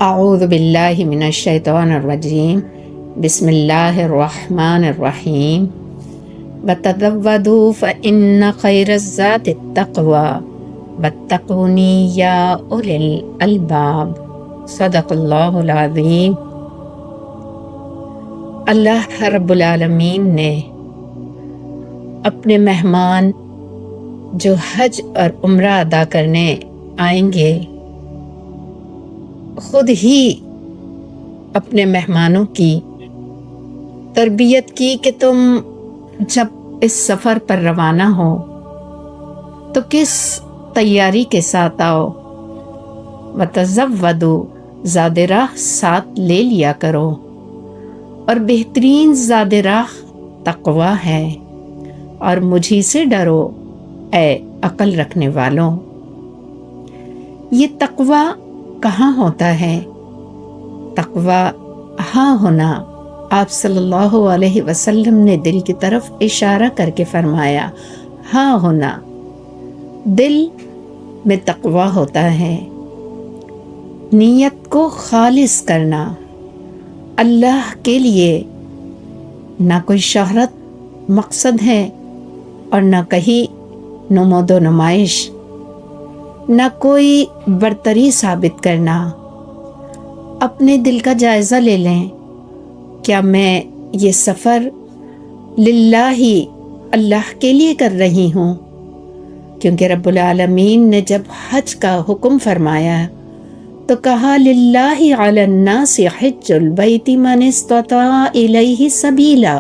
اعوذ باللہ من الشیطان الرجیم بسم اللہ الرحمن الرحیم وتزودوا فإن خیر الزاد التقوی واتقونی یا اولی الالباب صدق اللہ العظیم۔ اللہ رب العالمین نے اپنے مہمان جو حج اور عمرہ ادا کرنے آئیں گے خود ہی اپنے مہمانوں کی تربیت کی کہ تم جب اس سفر پر روانہ ہو تو کس تیاری کے ساتھ آؤ، وتزودوا زاد راہ ساتھ لے لیا کرو، اور بہترین زاد راہ تقوی ہے، اور مجھی سے ڈرو اے عقل رکھنے والوں۔ یہ تقوی کہاں ہوتا ہے؟ تقوی ہاں ہونا، آپ صلی اللہ علیہ وسلم نے دل کی طرف اشارہ کر کے فرمایا، ہاں ہونا، دل میں تقوی ہوتا ہے۔ نیت کو خالص کرنا، اللہ کے لیے، نہ کوئی شہرت مقصد ہے اور نہ کہیں نمود و نمائش، نہ کوئی برتری ثابت کرنا۔ اپنے دل کا جائزہ لے لیں، کیا میں یہ سفر للہ اللہ کے لیے کر رہی ہوں؟ کیونکہ رب العالمین نے جب حج کا حکم فرمایا تو کہا للہ علی الناس حج البیت من استطاع الیہ سبیلا،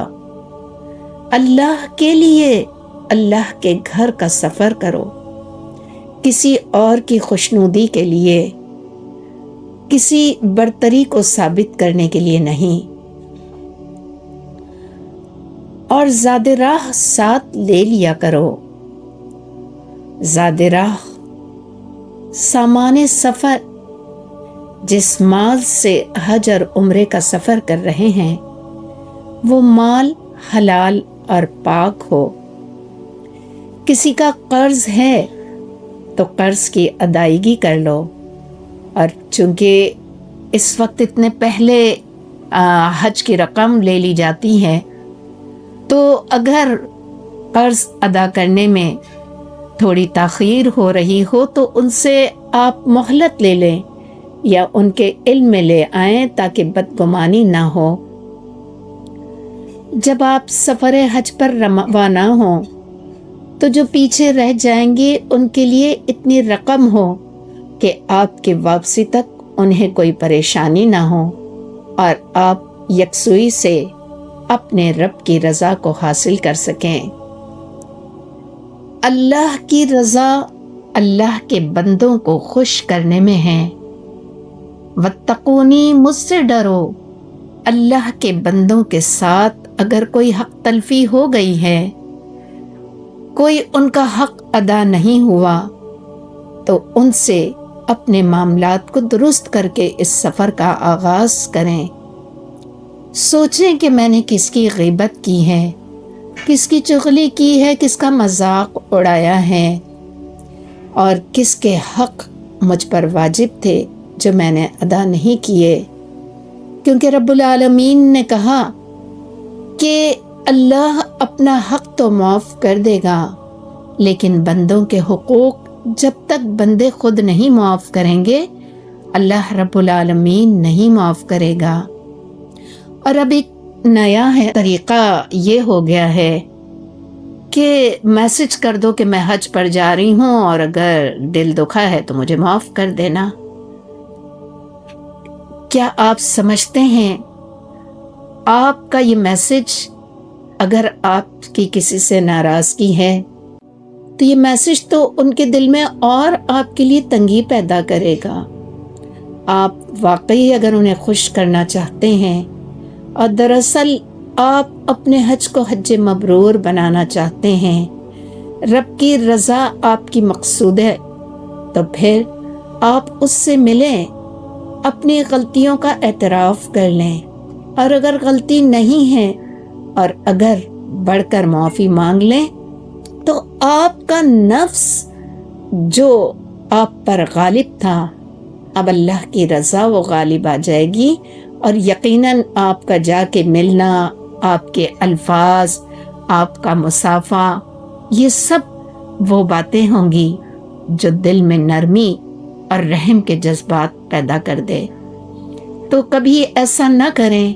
اللہ کے لیے اللہ کے گھر کا سفر کرو، کسی اور کی خوشنودی کے لیے، کسی برتری کو ثابت کرنے کے لیے نہیں۔ اور زاد راہ ساتھ لے لیا کرو۔ زاد راہ سامان سفر، جس مال سے حج اور عمرے کا سفر کر رہے ہیں وہ مال حلال اور پاک ہو۔ کسی کا قرض ہے تو قرض کی ادائیگی کر لو، اور چونکہ اس وقت اتنے پہلے حج کی رقم لے لی جاتی ہے تو اگر قرض ادا کرنے میں تھوڑی تاخیر ہو رہی ہو تو ان سے آپ مہلت لے لیں یا ان کے علم میں لے آئیں تاکہ بدگمانی نہ ہو۔ جب آپ سفر حج پر روانہ ہوں تو جو پیچھے رہ جائیں گے ان کے لیے اتنی رقم ہو کہ آپ کے واپسی تک انہیں کوئی پریشانی نہ ہو، اور آپ یکسوئی سے اپنے رب کی رضا کو حاصل کر سکیں۔ اللہ کی رضا اللہ کے بندوں کو خوش کرنے میں ہے۔ واتقونی، مجھ سے ڈرو۔ اللہ کے بندوں کے ساتھ اگر کوئی حق تلفی ہو گئی ہے، کوئی ان کا حق ادا نہیں ہوا، تو ان سے اپنے معاملات کو درست کر کے اس سفر کا آغاز کریں۔ سوچیں کہ میں نے کس کی غیبت کی ہے، کس کی چغلی کی ہے، کس کا مذاق اڑایا ہے، اور کس کے حق مجھ پر واجب تھے جو میں نے ادا نہیں کیے۔ کیونکہ رب العالمین نے کہا کہ اللہ اپنا حق تو معاف کر دے گا، لیکن بندوں کے حقوق جب تک بندے خود نہیں معاف کریں گے اللہ رب العالمین نہیں معاف کرے گا۔ اور اب ایک نیا طریقہ یہ ہو گیا ہے کہ میسج کر دو کہ میں حج پر جا رہی ہوں اور اگر دل دکھا ہے تو مجھے معاف کر دینا۔ کیا آپ سمجھتے ہیں آپ کا یہ میسج، اگر آپ کی کسی سے ناراضگی ہے تو یہ میسج تو ان کے دل میں اور آپ کے لیے تنگی پیدا کرے گا۔ آپ واقعی اگر انہیں خوش کرنا چاہتے ہیں اور دراصل آپ اپنے حج کو حج مبرور بنانا چاہتے ہیں، رب کی رضا آپ کی مقصود ہے، تو پھر آپ اس سے ملیں، اپنی غلطیوں کا اعتراف کر لیں، اور اگر غلطی نہیں ہے اور اگر بڑھ کر معافی مانگ لیں تو آپ کا نفس جو آپ پر غالب تھا اب اللہ کی رضا وہ غالب آ جائے گی، اور یقیناً آپ کا جا کے ملنا، آپ کے الفاظ، آپ کا مصافحہ، یہ سب وہ باتیں ہوں گی جو دل میں نرمی اور رحم کے جذبات پیدا کر دے۔ تو کبھی ایسا نہ کریں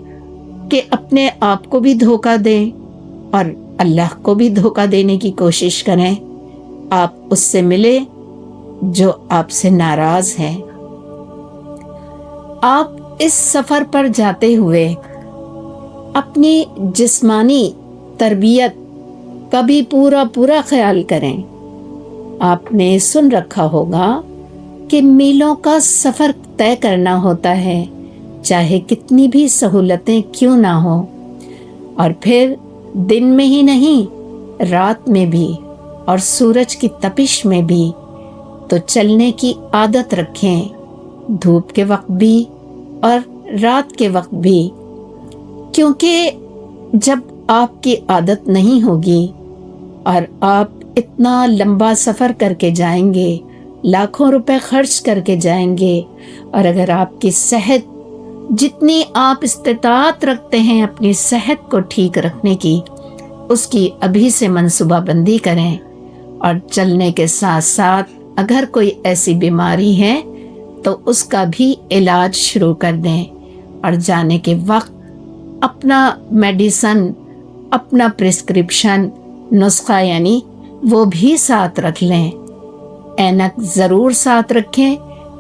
کہ اپنے آپ کو بھی دھوکہ دیں اور اللہ کو بھی دھوکہ دینے کی کوشش کریں۔ آپ اس سے ملے جو آپ سے ناراض ہے۔ آپ اس سفر پر جاتے ہوئے اپنی جسمانی تربیت کا بھی پورا خیال کریں۔ آپ نے سن رکھا ہوگا کہ میلوں کا سفر طے کرنا ہوتا ہے، چاہے کتنی بھی سہولتیں کیوں نہ ہوں، اور پھر دن میں ہی نہیں، رات میں بھی اور سورج کی تپش میں بھی۔ تو چلنے کی عادت رکھیں، دھوپ کے وقت بھی اور رات کے وقت بھی، کیونکہ جب آپ کی عادت نہیں ہوگی اور آپ اتنا لمبا سفر کر کے جائیں گے، لاکھوں روپے خرچ کر کے جائیں گے، اور اگر آپ کی صحت، جتنی آپ استطاعت رکھتے ہیں اپنی صحت کو ٹھیک رکھنے کی، اس کی ابھی سے منصوبہ بندی کریں، اور چلنے کے ساتھ ساتھ اگر کوئی ایسی بیماری ہے تو اس کا بھی علاج شروع کر دیں، اور جانے کے وقت اپنا میڈیسن، اپنا پرسکرپشن، نسخہ یعنی وہ بھی ساتھ رکھ لیں۔ اینک ضرور ساتھ رکھیں،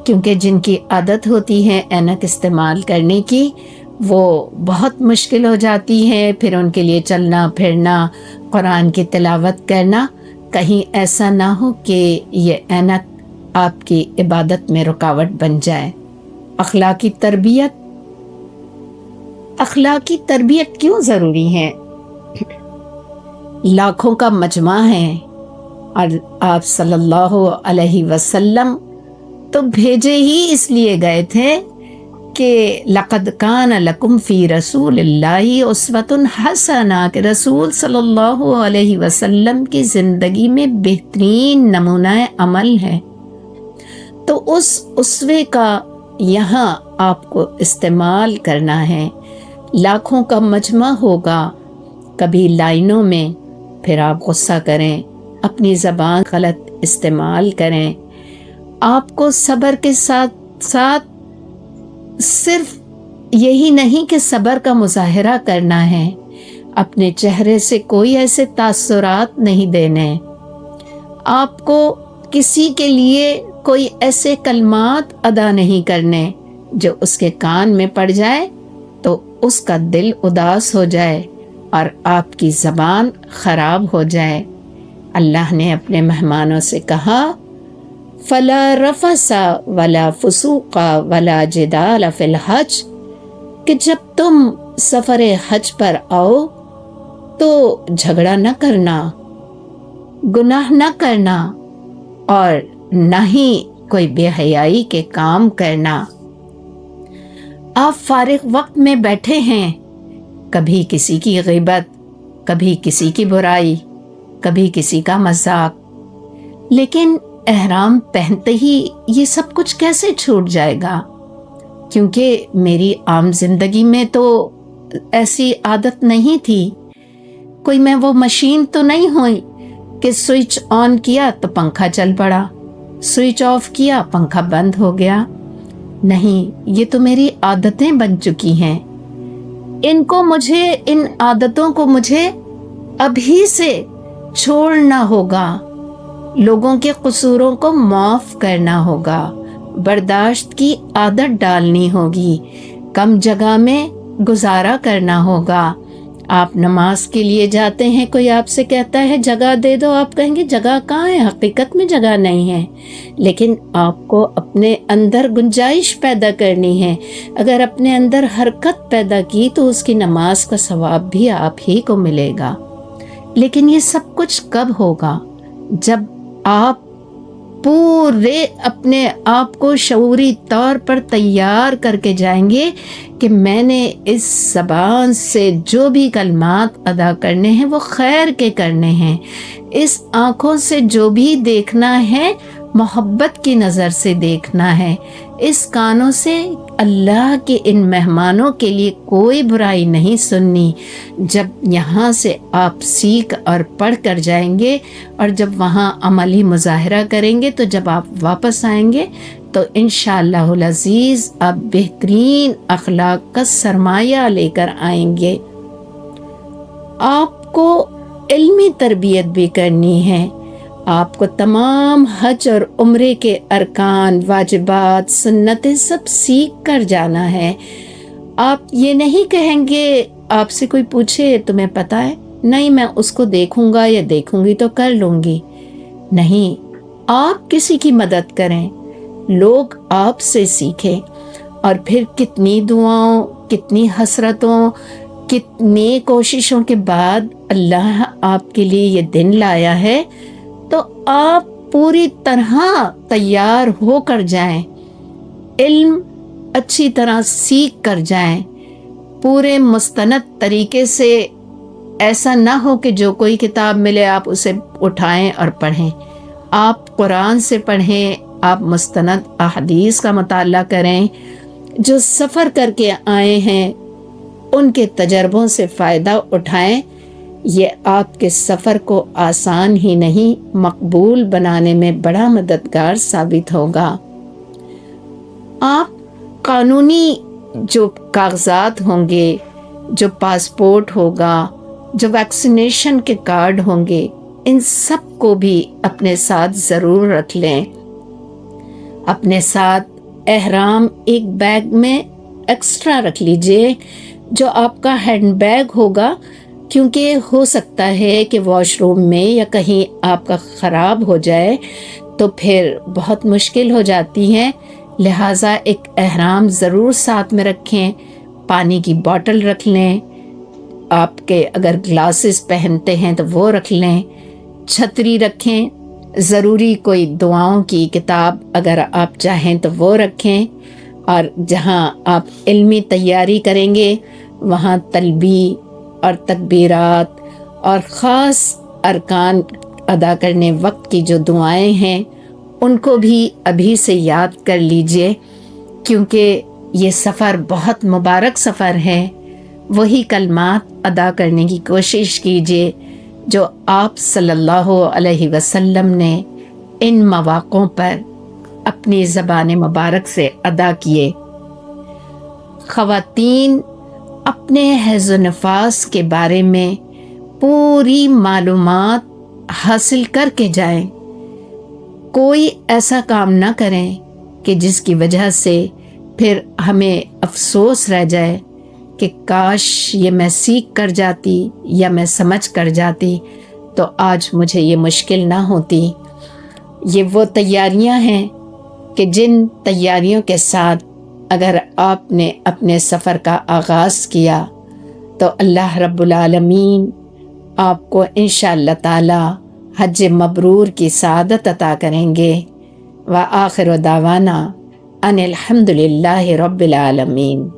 کیونکہ جن کی عادت ہوتی ہے اینک استعمال کرنے کی، وہ بہت مشکل ہو جاتی ہے، پھر ان کے لیے چلنا پھرنا، قرآن کی تلاوت کرنا، کہیں ایسا نہ ہو کہ یہ اینک آپ کی عبادت میں رکاوٹ بن جائے۔ اخلاقی تربیت کیوں ضروری ہے؟ لاکھوں کا مجمع ہے، اور آپ صلی اللہ علیہ وسلم تو بھیجے ہی اس لیے گئے تھے کہ لَقَدْ كَانَ لَكُمْ فِي رَسُولِ اللَّهِ أُسْوَةٌ حَسَنَةٌ، کہ رسول صلی اللہ علیہ وسلم کی زندگی میں بہترین نمونہ عمل ہے۔ تو اس اسوے کا یہاں آپ کو استعمال کرنا ہے۔ لاکھوں کا مجمع ہوگا، کبھی لائنوں میں، پھر آپ غصہ کریں، اپنی زبان غلط استعمال کریں۔ آپ کو صبر کے ساتھ ساتھ صرف یہی نہیں کہ صبر کا مظاہرہ کرنا ہے، اپنے چہرے سے کوئی ایسے تاثرات نہیں دینے۔ آپ کو کسی کے لیے کوئی ایسے کلمات ادا نہیں کرنے جو اس کے کان میں پڑ جائے تو اس کا دل اداس ہو جائے اور آپ کی زبان خراب ہو جائے۔ اللہ نے اپنے مہمانوں سے کہا فَلَا رَفَثَ وَلَا فُسُوقَ وَلَا جِدَالَ فِي الْحَجِّ، کہ جب تم سفر حج پر آؤ تو جھگڑا نہ کرنا، گناہ نہ کرنا، اور نہ ہی کوئی بے حیائی کے کام کرنا۔ آپ فارغ وقت میں بیٹھے ہیں، کبھی کسی کی غیبت، کبھی کسی کی برائی، کبھی کسی کا مذاق، لیکن احرام پہنتے ہی یہ سب کچھ کیسے چھوٹ جائے گا؟ کیونکہ میری عام زندگی میں تو ایسی عادت نہیں تھی، کوئی میں وہ مشین تو نہیں ہوئی کہ سوئچ آن کیا تو پنکھا چل پڑا، سوئچ آف کیا پنکھا بند ہو گیا۔ نہیں، یہ تو میری عادتیں بن چکی ہیں۔ ان عادتوں کو مجھے ابھی سے چھوڑنا ہوگا، لوگوں کے قصوروں کو معاف کرنا ہوگا، برداشت کی عادت ڈالنی ہوگی، کم جگہ میں گزارا کرنا ہوگا۔ آپ نماز کے لیے جاتے ہیں، کوئی آپ سے کہتا ہے جگہ دے دو، آپ کہیں گے جگہ کہاں ہے، حقیقت میں جگہ نہیں ہے، لیکن آپ کو اپنے اندر گنجائش پیدا کرنی ہے۔ اگر اپنے اندر حرکت پیدا کی تو اس کی نماز کا ثواب بھی آپ ہی کو ملے گا۔ لیکن یہ سب کچھ کب ہوگا؟ جب آپ پورے اپنے آپ کو شعوری طور پر تیار کر کے جائیں گے کہ میں نے اس زبان سے جو بھی کلمات ادا کرنے ہیں وہ خیر کے کرنے ہیں، اس آنکھوں سے جو بھی دیکھنا ہے محبت کی نظر سے دیکھنا ہے، اس کانوں سے اللہ کے ان مہمانوں کے لیے کوئی برائی نہیں سننی۔ جب یہاں سے آپ سیکھ اور پڑھ کر جائیں گے اور جب وہاں عملی مظاہرہ کریں گے، تو جب آپ واپس آئیں گے تو انشاءاللہ العزیز آپ بہترین اخلاق کا سرمایہ لے کر آئیں گے۔ آپ کو علمی تربیت بھی کرنی ہے، آپ کو تمام حج اور عمرے کے ارکان، واجبات، سنتیں سب سیکھ کر جانا ہے۔ آپ یہ نہیں کہیں گے، آپ سے کوئی پوچھے تمہیں پتہ ہے؟ نہیں، میں اس کو دیکھوں گا یا دیکھوں گی تو کر لوں گی۔ نہیں، آپ کسی کی مدد کریں، لوگ آپ سے سیکھیں، اور پھر کتنی دعاؤں، کتنی حسرتوں، کتنی کوششوں کے بعد اللہ آپ کے لیے یہ دن لایا ہے، تو آپ پوری طرح تیار ہو کر جائیں، علم اچھی طرح سیکھ کر جائیں، پورے مستند طریقے سے۔ ایسا نہ ہو کہ جو کوئی کتاب ملے آپ اسے اٹھائیں اور پڑھیں۔ آپ قرآن سے پڑھیں، آپ مستند احادیث کا مطالعہ کریں، جو سفر کر کے آئے ہیں ان کے تجربوں سے فائدہ اٹھائیں۔ یہ آپ کے سفر کو آسان ہی نہیں، مقبول بنانے میں بڑا مددگار ثابت ہوگا۔ آپ قانونی جو کاغذات ہوں گے، جو پاسپورٹ ہوگا، جو ویکسینیشن کے کارڈ ہوں گے، ان سب کو بھی اپنے ساتھ ضرور رکھ لیں۔ اپنے ساتھ احرام ایک بیگ میں ایکسٹرا رکھ لیجئے، جو آپ کا ہینڈ بیگ ہوگا، کیونکہ ہو سکتا ہے کہ واش روم میں یا کہیں آپ کا خراب ہو جائے تو پھر بہت مشکل ہو جاتی ہے، لہٰذا ایک احرام ضرور ساتھ میں رکھیں۔ پانی کی بوٹل رکھ لیں، آپ کے اگر گلاسز پہنتے ہیں تو وہ رکھ لیں، چھتری رکھیں، ضروری کوئی دعاؤں کی کتاب اگر آپ چاہیں تو وہ رکھیں، اور جہاں آپ علمی تیاری کریں گے وہاں تلبیہ اور تکبیرات اور خاص ارکان ادا کرنے وقت کی جو دعائیں ہیں ان کو بھی ابھی سے یاد کر لیجئے، کیونکہ یہ سفر بہت مبارک سفر ہے۔ وہی کلمات ادا کرنے کی کوشش کیجئے جو آپ صلی اللہ علیہ وسلم نے ان مواقعوں پر اپنی زبان مبارک سے ادا کیے۔ خواتین اپنے حیض و نفاس کے بارے میں پوری معلومات حاصل کر کے جائیں، کوئی ایسا کام نہ کریں کہ جس کی وجہ سے پھر ہمیں افسوس رہ جائے کہ کاش یہ میں سیکھ کر جاتی یا میں سمجھ کر جاتی تو آج مجھے یہ مشکل نہ ہوتی۔ یہ وہ تیاریاں ہیں کہ جن تیاریوں کے ساتھ اگر آپ نے اپنے سفر کا آغاز کیا تو اللہ رب العالمین آپ کو انشاءاللہ تعالی حج مبرور کی سعادت عطا کریں گے۔ وآخر دعوانا ان الحمد للہ رب العالمین۔